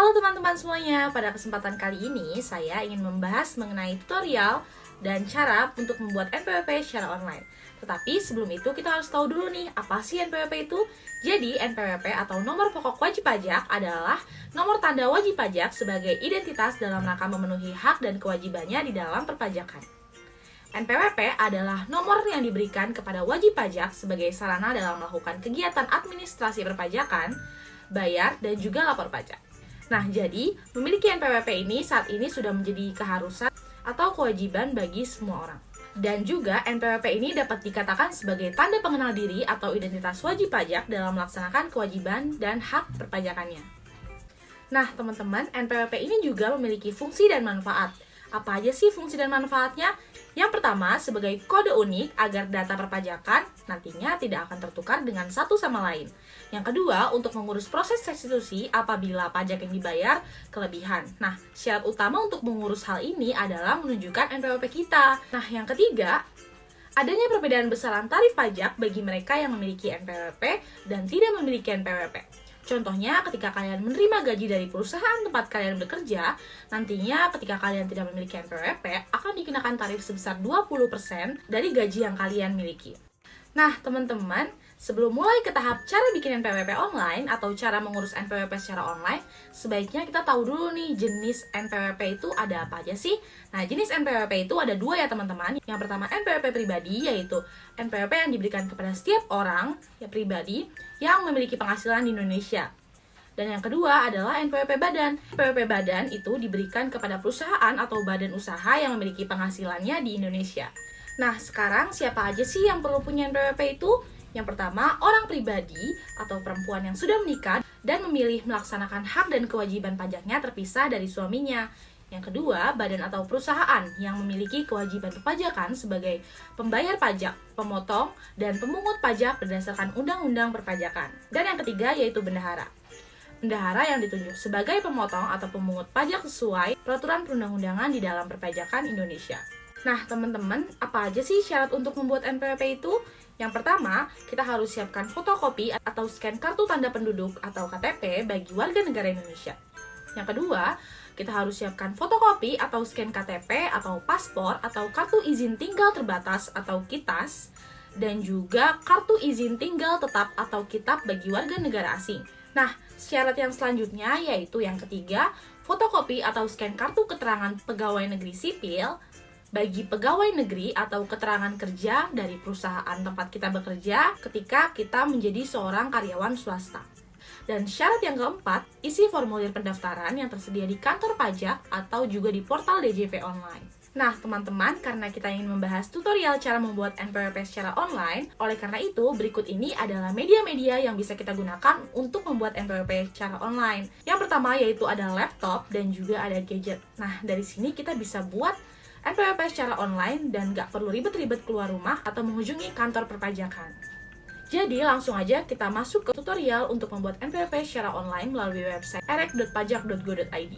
Halo teman-teman semuanya, pada kesempatan kali ini saya ingin membahas mengenai tutorial dan cara untuk membuat NPWP secara online. Tetapi sebelum itu kita harus tahu dulu nih, apa sih NPWP itu? Jadi NPWP atau nomor pokok wajib pajak adalah nomor tanda wajib pajak sebagai identitas dalam rangka memenuhi hak dan kewajibannya di dalam perpajakan. NPWP adalah nomor yang diberikan kepada wajib pajak sebagai sarana dalam melakukan kegiatan administrasi perpajakan, bayar, dan juga lapor pajak. Nah, jadi memiliki NPWP ini saat ini sudah menjadi keharusan atau kewajiban bagi semua orang. Dan juga NPWP ini dapat dikatakan sebagai tanda pengenal diri atau identitas wajib pajak dalam melaksanakan kewajiban dan hak perpajakannya. Nah, teman-teman, NPWP ini juga memiliki fungsi dan manfaat. Apa aja sih fungsi dan manfaatnya? Yang pertama, sebagai kode unik agar data perpajakan nantinya tidak akan tertukar dengan satu sama lain. Yang kedua, untuk mengurus proses restitusi apabila pajak yang dibayar kelebihan. Nah, syarat utama untuk mengurus hal ini adalah menunjukkan NPWP kita. Nah, yang ketiga, adanya perbedaan besaran tarif pajak bagi mereka yang memiliki NPWP dan tidak memiliki NPWP. Contohnya, ketika kalian menerima gaji dari perusahaan tempat kalian bekerja, nantinya ketika kalian tidak memiliki NPWP, akan dikenakan tarif sebesar 20% dari gaji yang kalian miliki. Nah, teman-teman, sebelum mulai ke tahap cara bikin NPWP online atau cara mengurus NPWP secara online, sebaiknya kita tahu dulu nih jenis NPWP itu ada apa aja sih? Nah, jenis NPWP itu ada dua ya teman-teman. Yang pertama NPWP pribadi, yaitu NPWP yang diberikan kepada setiap orang ya pribadi yang memiliki penghasilan di Indonesia. Dan yang kedua adalah NPWP badan. NPWP badan itu diberikan kepada perusahaan atau badan usaha yang memiliki penghasilannya di Indonesia. Nah, sekarang siapa aja sih yang perlu punya NPWP itu? Yang pertama, orang pribadi atau perempuan yang sudah menikah dan memilih melaksanakan hak dan kewajiban pajaknya terpisah dari suaminya. Yang kedua, badan atau perusahaan yang memiliki kewajiban perpajakan sebagai pembayar pajak, pemotong, dan pemungut pajak berdasarkan Undang-Undang Perpajakan. Dan yang ketiga yaitu bendahara. Bendahara yang ditunjuk sebagai pemotong atau pemungut pajak sesuai peraturan perundang-undangan di dalam perpajakan Indonesia. Nah, teman-teman, apa aja sih syarat untuk membuat NPWP itu? Yang pertama, kita harus siapkan fotokopi atau scan kartu tanda penduduk atau KTP bagi warga negara Indonesia. Yang kedua, kita harus siapkan fotokopi atau scan KTP atau paspor atau kartu izin tinggal terbatas atau KITAS, dan juga kartu izin tinggal tetap atau KITAP bagi warga negara asing. Nah, syarat yang selanjutnya yaitu yang ketiga, fotokopi atau scan kartu keterangan pegawai negeri sipil bagi pegawai negeri atau keterangan kerja dari perusahaan tempat kita bekerja ketika kita menjadi seorang karyawan swasta. Dan syarat yang keempat, isi formulir pendaftaran yang tersedia di kantor pajak atau juga di portal DJP online. Nah, teman-teman, karena kita ingin membahas tutorial cara membuat NPWP secara online, oleh karena itu, berikut ini adalah media-media yang bisa kita gunakan untuk membuat NPWP secara online. Yang pertama yaitu ada laptop dan juga ada gadget. Nah, dari sini kita bisa buat NPWP secara online dan nggak perlu ribet-ribet keluar rumah atau mengunjungi kantor perpajakan. Jadi langsung aja kita masuk ke tutorial untuk membuat NPWP secara online melalui website erek.pajak.go.id.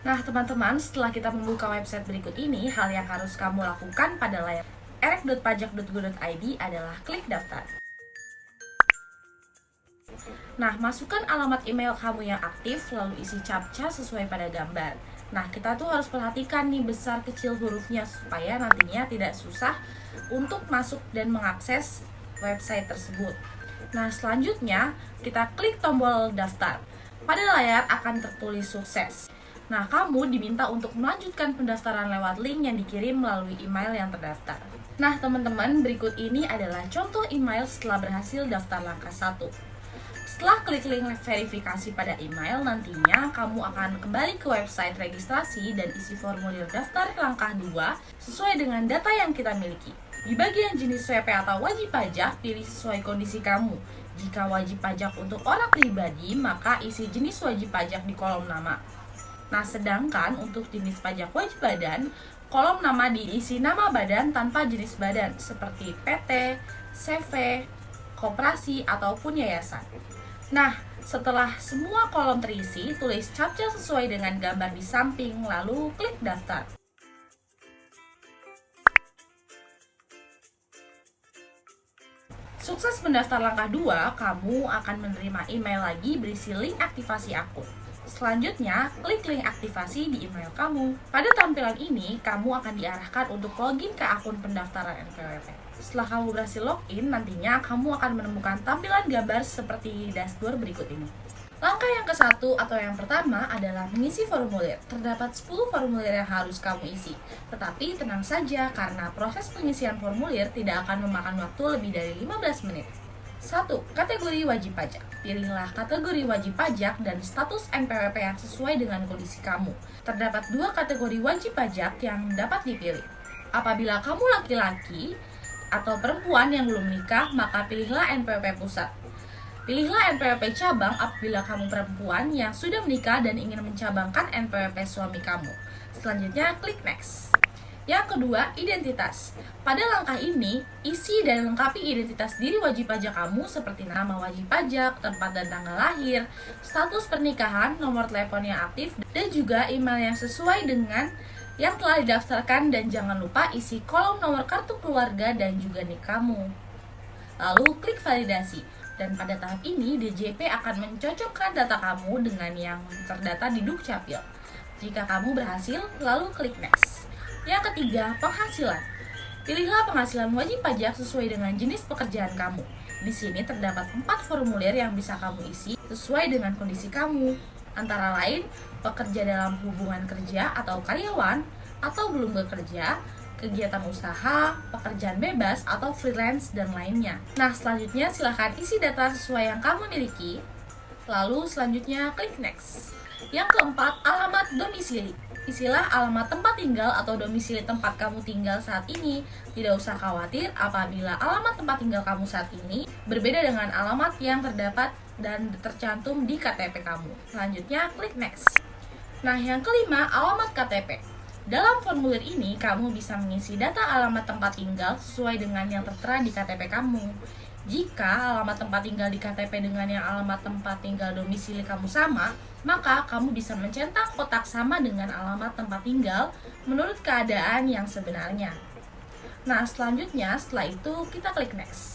Nah teman-teman, setelah kita membuka website berikut ini, hal yang harus kamu lakukan pada layar erek.pajak.go.id adalah klik daftar. Nah, masukkan alamat email kamu yang aktif, lalu isi captcha sesuai pada gambar. Nah, kita tuh harus perhatikan nih besar kecil hurufnya supaya nantinya tidak susah untuk masuk dan mengakses website tersebut. Nah, selanjutnya kita klik tombol daftar. Pada layar akan tertulis sukses. Nah, kamu diminta untuk melanjutkan pendaftaran lewat link yang dikirim melalui email yang terdaftar. Nah, teman-teman, berikut ini adalah contoh email setelah berhasil daftar langkah 1. Setelah klik link verifikasi pada email, nantinya kamu akan kembali ke website registrasi dan isi formulir daftar langkah 2 sesuai dengan data yang kita miliki. Di bagian jenis WP atau wajib pajak, pilih sesuai kondisi kamu. Jika wajib pajak untuk orang pribadi, maka isi jenis wajib pajak di kolom nama. Nah, sedangkan untuk jenis pajak wajib badan, kolom nama diisi nama badan tanpa jenis badan, seperti PT, CV, koperasi, ataupun yayasan. Nah, setelah semua kolom terisi, tulis captcha sesuai dengan gambar di samping, lalu klik daftar. Sukses mendaftar langkah 2, kamu akan menerima email lagi berisi link aktivasi akun. Selanjutnya, klik link aktivasi di email kamu. Pada tampilan ini, kamu akan diarahkan untuk login ke akun pendaftaran NPWP. Setelah kamu berhasil login, nantinya kamu akan menemukan tampilan gambar seperti dashboard berikut ini. Langkah yang ke-1 atau yang pertama adalah mengisi formulir. Terdapat 10 formulir yang harus kamu isi. Tetapi tenang saja karena proses pengisian formulir tidak akan memakan waktu lebih dari 15 menit. 1. Kategori wajib pajak. Pilihlah kategori wajib pajak dan status NPWP yang sesuai dengan kondisi kamu. Terdapat 2 kategori wajib pajak yang dapat dipilih. Apabila kamu laki-laki atau perempuan yang belum menikah, maka pilihlah NPWP pusat. Pilihlah NPWP cabang apabila kamu perempuan yang sudah menikah dan ingin mencabangkan NPWP suami kamu. Selanjutnya, klik next. Yang kedua, identitas. Pada langkah ini, isi dan lengkapi identitas diri wajib pajak kamu seperti nama wajib pajak, tempat dan tanggal lahir, status pernikahan, nomor telepon yang aktif, dan juga email yang sesuai dengan yang telah didaftarkan, dan jangan lupa isi kolom nomor kartu keluarga dan juga nik kamu. Lalu klik validasi. Dan pada tahap ini, DJP akan mencocokkan data kamu dengan yang terdata di Dukcapil. Jika kamu berhasil, lalu klik next. Yang ketiga, penghasilan. Pilihlah penghasilan wajib pajak sesuai dengan jenis pekerjaan kamu. Di sini terdapat 4 formulir yang bisa kamu isi sesuai dengan kondisi kamu. Antara lain, pekerja dalam hubungan kerja atau karyawan, atau belum bekerja, kegiatan usaha, pekerjaan bebas, atau freelance, dan lainnya. Nah, selanjutnya silahkan isi data sesuai yang kamu miliki. Lalu selanjutnya klik next. Yang keempat, alamat domisili. Isilah alamat tempat tinggal atau domisili tempat kamu tinggal saat ini. Tidak usah khawatir apabila alamat tempat tinggal kamu saat ini berbeda dengan alamat yang terdapat dan tercantum di KTP kamu. Selanjutnya, klik next. Nah, yang kelima, alamat KTP. Dalam formulir ini, kamu bisa mengisi data alamat tempat tinggal sesuai dengan yang tertera di KTP kamu. Jika alamat tempat tinggal di KTP dengan yang alamat tempat tinggal domisili kamu sama, maka kamu bisa mencetak kotak sama dengan alamat tempat tinggal menurut keadaan yang sebenarnya. Nah, selanjutnya setelah itu kita klik next.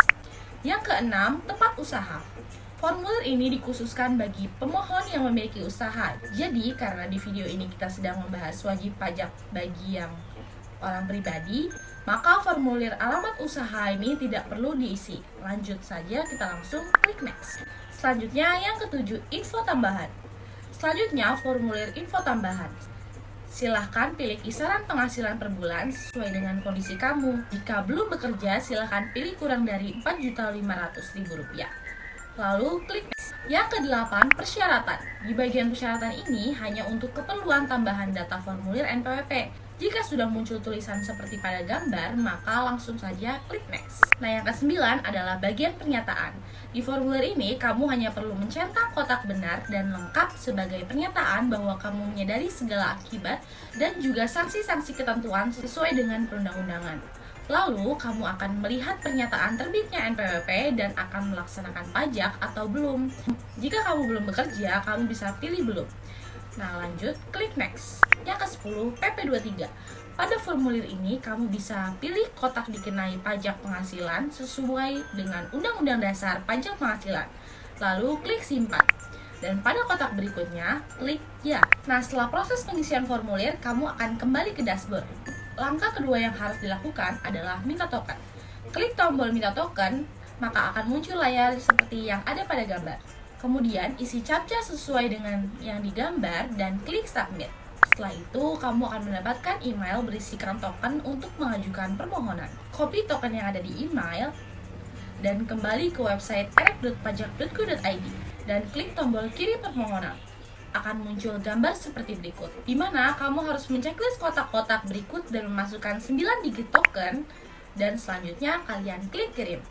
Yang keenam, tempat usaha. Formulir ini dikhususkan bagi pemohon yang memiliki usaha. Jadi, karena di video ini kita sedang membahas wajib pajak bagi yang orang pribadi, maka formulir alamat usaha ini tidak perlu diisi. Lanjut saja, kita langsung klik next. Selanjutnya, yang ketujuh, info tambahan. Selanjutnya, formulir info tambahan. Silahkan pilih kisaran penghasilan per bulan sesuai dengan kondisi kamu. Jika belum bekerja, silahkan pilih kurang dari Rp4.500.000. Lalu klik next. Yang kedelapan, persyaratan. Di bagian persyaratan ini hanya untuk keperluan tambahan data formulir NPWP. Jika sudah muncul tulisan seperti pada gambar, maka langsung saja klik next. Nah, yang kesembilan adalah bagian pernyataan. Di formulir ini, kamu hanya perlu mencetak kotak benar dan lengkap sebagai pernyataan bahwa kamu menyadari segala akibat dan juga sanksi-sanksi ketentuan sesuai dengan perundang-undangan. Lalu, kamu akan melihat pernyataan terbitnya NPWP dan akan melaksanakan pajak atau belum. Jika kamu belum bekerja, kamu bisa pilih belum. Nah, lanjut, klik next. Yang ke-10, PP23. Pada formulir ini, kamu bisa pilih kotak dikenai pajak penghasilan sesuai dengan Undang-Undang Dasar Pajak Penghasilan. Lalu, klik simpan. Dan pada kotak berikutnya, klik ya. Nah, setelah proses pengisian formulir, kamu akan kembali ke dashboard. Langkah kedua yang harus dilakukan adalah minta token. Klik tombol minta token, maka akan muncul layar seperti yang ada pada gambar. Kemudian isi captcha sesuai dengan yang digambar dan klik submit. Setelah itu, kamu akan mendapatkan email berisikan token untuk mengajukan permohonan. Copy token yang ada di email dan kembali ke website erek.pajak.go.id dan klik tombol kirim permohonan. Akan muncul gambar seperti berikut, di mana kamu harus menceklis kotak-kotak berikut dan memasukkan 9 digit token, dan selanjutnya kalian klik kirim.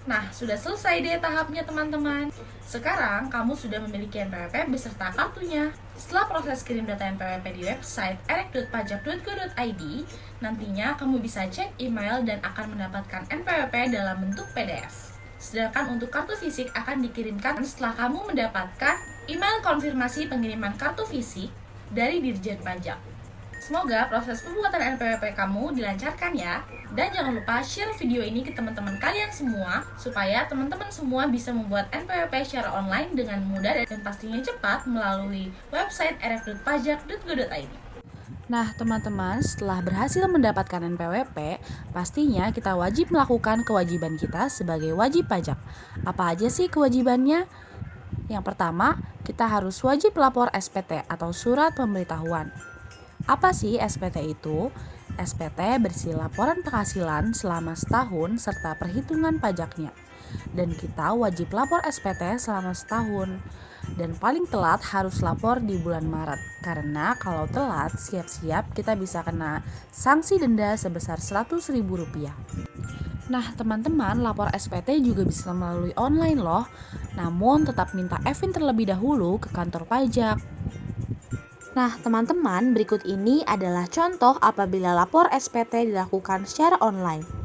Nah, sudah selesai deh tahapnya teman-teman. Sekarang kamu sudah memiliki NPWP beserta kartunya. Setelah proses kirim data NPWP di website erek.pajak.go.id, nantinya kamu bisa cek email dan akan mendapatkan NPWP dalam bentuk PDF. Sedangkan untuk kartu fisik akan dikirimkan setelah kamu mendapatkan email konfirmasi pengiriman kartu fisik dari Dirjen Pajak. Semoga proses pembuatan NPWP kamu dilancarkan ya. Dan jangan lupa share video ini ke teman-teman kalian semua supaya teman-teman semua bisa membuat NPWP secara online dengan mudah dan pastinya cepat melalui website rf.pajak.go.id. Nah, teman-teman, setelah berhasil mendapatkan NPWP, pastinya kita wajib melakukan kewajiban kita sebagai wajib pajak. Apa aja sih kewajibannya? Yang pertama, kita harus wajib lapor SPT atau surat pemberitahuan. Apa sih SPT itu? SPT berisi laporan penghasilan selama setahun serta perhitungan pajaknya. Dan kita wajib lapor SPT selama setahun. Dan paling telat harus lapor di bulan Maret. Karena kalau telat, siap-siap kita bisa kena sanksi denda sebesar Rp100.000. Nah, teman-teman, lapor SPT juga bisa melalui online loh. Namun tetap minta EVIN terlebih dahulu ke kantor pajak. Nah, teman-teman, berikut ini adalah contoh apabila lapor SPT dilakukan secara online.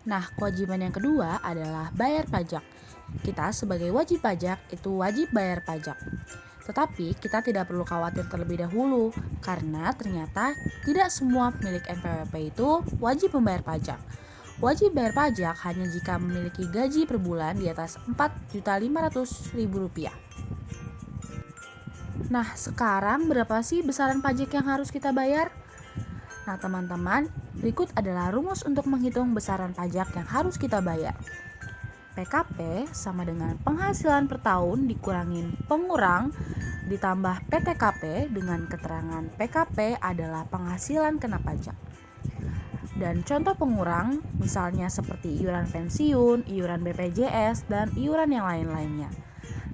Nah, kewajiban yang kedua adalah bayar pajak. Kita sebagai wajib pajak itu wajib bayar pajak. Tetapi kita tidak perlu khawatir terlebih dahulu karena ternyata tidak semua pemilik NPWP itu wajib membayar pajak. Wajib bayar pajak hanya jika memiliki gaji per bulan di atas Rp4.500.000. Nah, sekarang berapa sih besaran pajak yang harus kita bayar? Nah, teman-teman, berikut adalah rumus untuk menghitung besaran pajak yang harus kita bayar. PKP sama dengan penghasilan per tahun dikurangin pengurang ditambah PTKP dengan keterangan PKP adalah penghasilan kena pajak. Dan contoh pengurang misalnya seperti iuran pensiun, iuran BPJS, dan iuran yang lain-lainnya.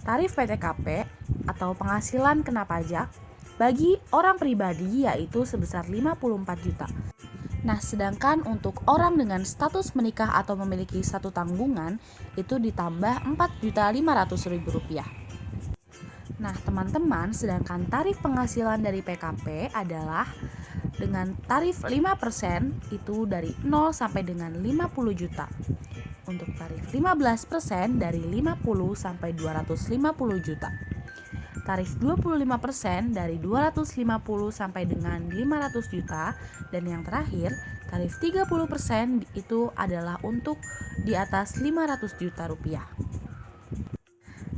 Tarif PTKP atau penghasilan kena pajak bagi orang pribadi yaitu sebesar 54 juta. Nah, sedangkan untuk orang dengan status menikah atau memiliki satu tanggungan itu ditambah Rp4.500.000. Nah, teman-teman, sedangkan tarif penghasilan dari PKP adalah dengan tarif 5% itu dari 0 sampai dengan 50 juta. Untuk tarif 15% dari 50 sampai 250 juta. Tarif 25% dari 250 sampai dengan 500 juta. Dan yang terakhir, tarif 30% itu adalah untuk di atas 500 juta rupiah.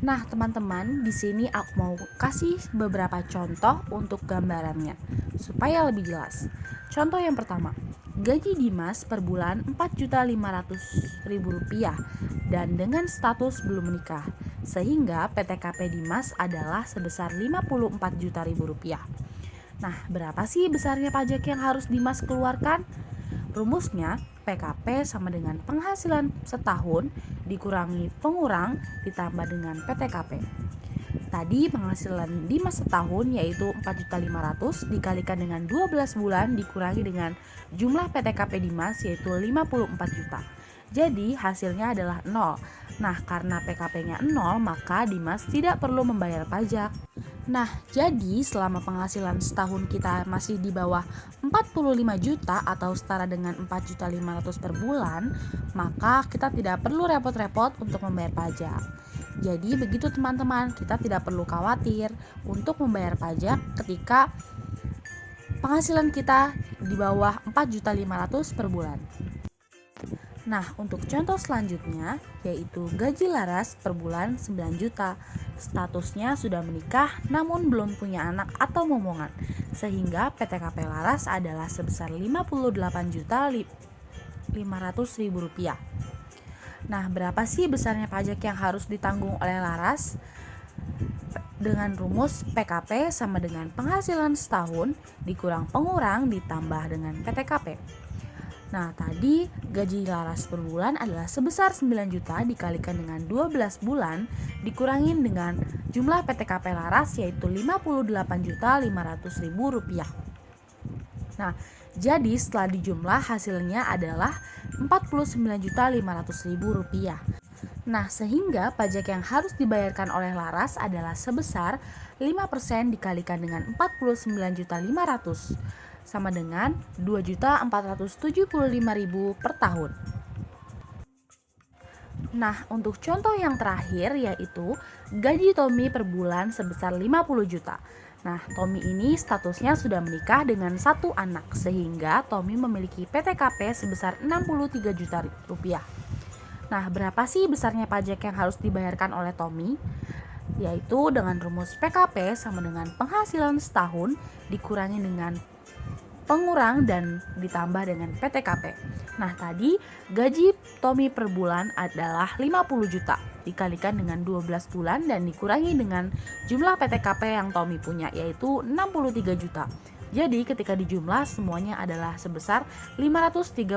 Nah, teman-teman, di sini aku mau kasih beberapa contoh untuk gambarannya supaya lebih jelas. Contoh yang pertama, gaji Dimas per bulan Rp4.500.000 dan dengan status belum menikah, sehingga PTKP Dimas adalah sebesar Rp54 juta. Nah, berapa sih besarnya pajak yang harus Dimas keluarkan? Rumusnya, PKP sama dengan penghasilan setahun dikurangi pengurang ditambah dengan PTKP. Tadi penghasilan Dimas setahun yaitu Rp4.500.000 dikalikan dengan 12 bulan dikurangi dengan jumlah PTKP Dimas yaitu 54 juta. Jadi hasilnya adalah 0. Nah, karena PKP-nya 0 maka Dimas tidak perlu membayar pajak. Nah, jadi selama penghasilan setahun kita masih di bawah 45 juta atau setara dengan 4.500.000 per bulan, maka kita tidak perlu repot-repot untuk membayar pajak. Jadi begitu teman-teman, kita tidak perlu khawatir untuk membayar pajak ketika penghasilan kita di bawah 4.500.000 per bulan. Nah, untuk contoh selanjutnya yaitu gaji Laras per bulan 9 juta. Statusnya sudah menikah namun belum punya anak atau momongan. Sehingga PTKP Laras adalah sebesar Rp58.500.000. Nah, berapa sih besarnya pajak yang harus ditanggung oleh Laras? Dengan rumus PKP sama dengan penghasilan setahun dikurang pengurang ditambah dengan PTKP. Nah, tadi gaji Laras per bulan adalah sebesar 9 juta dikalikan dengan 12 bulan dikurangin dengan jumlah PTKP Laras yaitu Rp58.500.000. Nah, jadi setelah dijumlah hasilnya adalah Rp49.500.000. Nah, sehingga pajak yang harus dibayarkan oleh Laras adalah sebesar 5% dikalikan dengan 49.500 sama dengan 2.475.000 per tahun. Nah, untuk contoh yang terakhir yaitu gaji Tommy per bulan sebesar 50 juta. Nah, Tommy ini statusnya sudah menikah dengan satu anak sehingga Tommy memiliki PTKP sebesar 63 juta rupiah. Nah, berapa sih besarnya pajak yang harus dibayarkan oleh Tommy? Yaitu dengan rumus PKP sama dengan penghasilan setahun dikurangi dengan pengurang dan ditambah dengan PTKP. Nah, tadi gaji Tommy per bulan adalah 50 juta dikalikan dengan 12 bulan dan dikurangi dengan jumlah PTKP yang Tommy punya yaitu 63 juta. Jadi ketika dijumlah semuanya adalah sebesar 537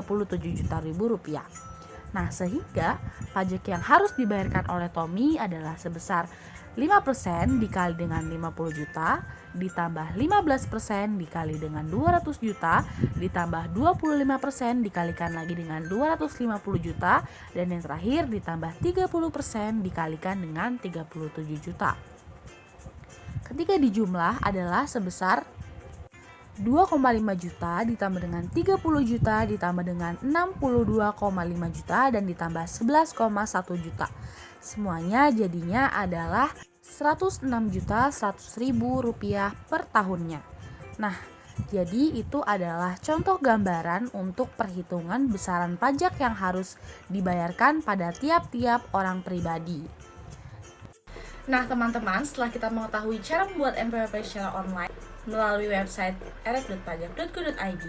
juta rupiah. Nah, sehingga pajak yang harus dibayarkan oleh Tommy adalah sebesar 5% dikali dengan 50 juta ditambah 15% dikali dengan 200 juta ditambah 25% dikalikan lagi dengan 250 juta dan yang terakhir ditambah 30% dikalikan dengan 37 juta. Ketika dijumlah adalah sebesar 2,5 juta ditambah dengan 30 juta ditambah dengan 62,5 juta dan ditambah 11,1 juta. Semuanya jadinya adalah Rp106.100.000 per tahunnya. Nah, jadi itu adalah contoh gambaran untuk perhitungan besaran pajak yang harus dibayarkan pada tiap-tiap orang pribadi. Nah, teman-teman, setelah kita mengetahui cara membuat NPWP secara online melalui website rf.pajak.go.id,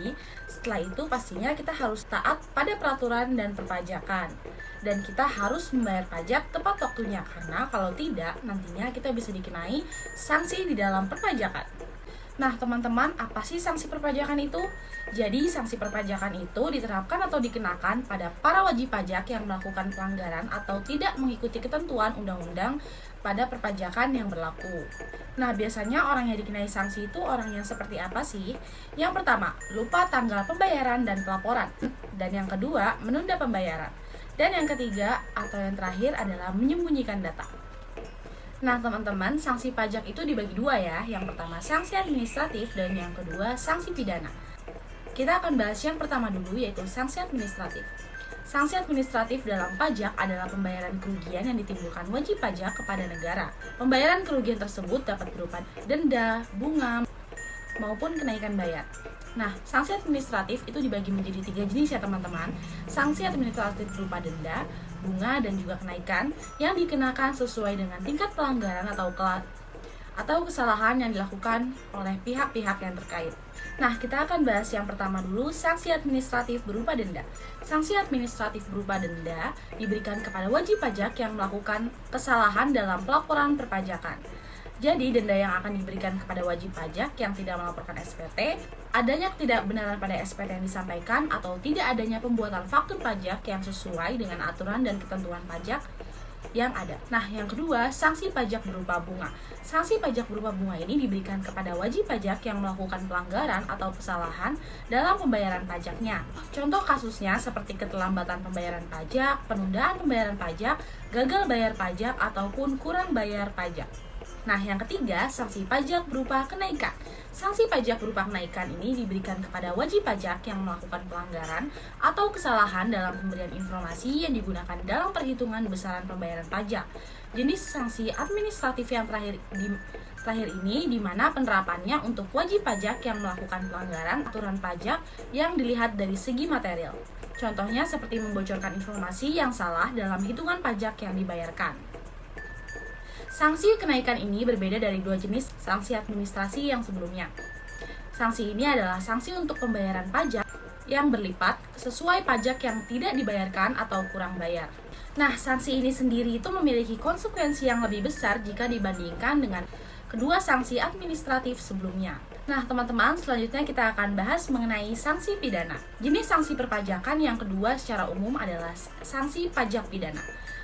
setelah itu pastinya kita harus taat pada peraturan dan perpajakan. Dan kita harus membayar pajak tepat waktunya, karena kalau tidak, nantinya kita bisa dikenai sanksi di dalam perpajakan. Nah, teman-teman, apa sih sanksi perpajakan itu? Jadi, sanksi perpajakan itu diterapkan atau dikenakan pada para wajib pajak yang melakukan pelanggaran atau tidak mengikuti ketentuan undang-undang pada perpajakan yang berlaku. Nah, biasanya orang yang dikenai sanksi itu orang yang seperti apa sih? Yang pertama, lupa tanggal pembayaran dan pelaporan. Dan yang kedua, menunda pembayaran. Dan yang ketiga atau yang terakhir adalah menyembunyikan data. Nah, teman-teman, sanksi pajak itu dibagi dua ya. Yang pertama sanksi administratif dan yang kedua sanksi pidana. Kita akan bahas yang pertama dulu yaitu sanksi administratif. Sanksi administratif dalam pajak adalah pembayaran kerugian yang ditimbulkan wajib pajak kepada negara. Pembayaran kerugian tersebut dapat berupa denda, bunga, maupun kenaikan bayar. Nah, sanksi administratif itu dibagi menjadi 3 jenis ya teman-teman. Sanksi administratif berupa denda, bunga, dan juga kenaikan yang dikenakan sesuai dengan tingkat pelanggaran atau kesalahan yang dilakukan oleh pihak-pihak yang terkait. Nah, kita akan bahas yang pertama dulu, sanksi administratif berupa denda. Sanksi administratif berupa denda diberikan kepada wajib pajak yang melakukan kesalahan dalam pelaporan perpajakan. Jadi, denda yang akan diberikan kepada wajib pajak yang tidak melaporkan SPT, adanya ketidakbenaran pada SPT yang disampaikan, atau tidak adanya pembuatan faktur pajak yang sesuai dengan aturan dan ketentuan pajak yang ada. Nah, yang kedua, sanksi pajak berupa bunga. Sanksi pajak berupa bunga ini diberikan kepada wajib pajak yang melakukan pelanggaran atau kesalahan dalam pembayaran pajaknya. Contoh kasusnya seperti keterlambatan pembayaran pajak, penundaan pembayaran pajak, gagal bayar pajak, ataupun kurang bayar pajak. Nah, yang ketiga, sanksi pajak berupa kenaikan. Sanksi pajak berupa kenaikan ini diberikan kepada wajib pajak yang melakukan pelanggaran atau kesalahan dalam pemberian informasi yang digunakan dalam perhitungan besaran pembayaran pajak. Jenis sanksi administratif yang terakhir ini di mana penerapannya untuk wajib pajak yang melakukan pelanggaran aturan pajak yang dilihat dari segi material. Contohnya seperti membocorkan informasi yang salah dalam hitungan pajak yang dibayarkan. Sanksi kenaikan ini berbeda dari dua jenis sanksi administrasi yang sebelumnya. Sanksi ini adalah sanksi untuk pembayaran pajak yang berlipat sesuai pajak yang tidak dibayarkan atau kurang bayar. Nah, sanksi ini sendiri itu memiliki konsekuensi yang lebih besar jika dibandingkan dengan kedua sanksi administratif sebelumnya. Nah, teman-teman, selanjutnya kita akan bahas mengenai sanksi pidana. Jenis sanksi perpajakan yang kedua secara umum adalah sanksi pajak pidana.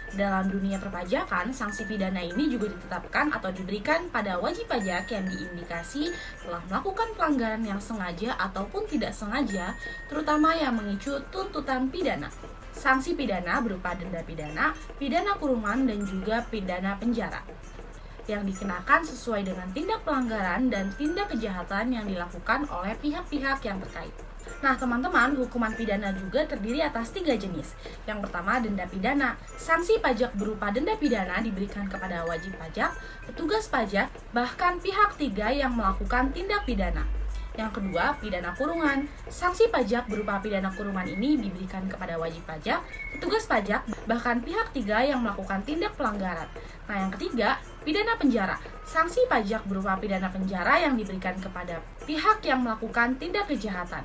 Dalam dunia perpajakan, sanksi pidana ini juga ditetapkan atau diberikan pada wajib pajak yang diindikasi telah melakukan pelanggaran yang sengaja ataupun tidak sengaja, terutama yang memicu tuntutan pidana. Sanksi pidana berupa denda pidana, pidana kurungan, dan juga pidana penjara yang dikenakan sesuai dengan tindak pelanggaran dan tindak kejahatan yang dilakukan oleh pihak-pihak yang terkait. Nah, teman-teman, hukuman pidana juga terdiri atas 3 jenis. Yang pertama, denda pidana. Sanksi pajak berupa denda pidana diberikan kepada wajib pajak, petugas pajak, bahkan pihak 3 yang melakukan tindak pidana. Yang kedua, pidana kurungan. Sanksi pajak berupa pidana kurungan ini diberikan kepada wajib pajak, petugas pajak, bahkan pihak 3 yang melakukan tindak pelanggaran. Nah, yang ketiga, pidana penjara. Sanksi pajak berupa pidana penjara yang diberikan kepada pihak yang melakukan tindak kejahatan.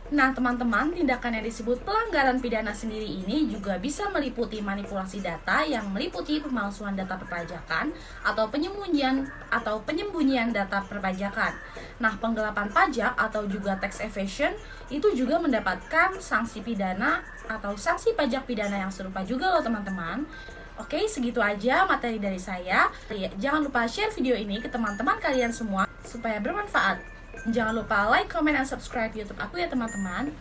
Nah, teman-teman, tindakan yang disebut pelanggaran pidana sendiri ini juga bisa meliputi manipulasi data yang meliputi pemalsuan data perpajakan atau penyembunyian data perpajakan. Nah, penggelapan pajak atau juga tax evasion itu juga mendapatkan sanksi pidana atau sanksi pajak pidana yang serupa juga loh, teman-teman. Oke, segitu aja materi dari saya. Jangan lupa share video ini ke teman-teman kalian semua supaya bermanfaat. Jangan lupa like, comment, dan subscribe YouTube aku ya, teman-teman.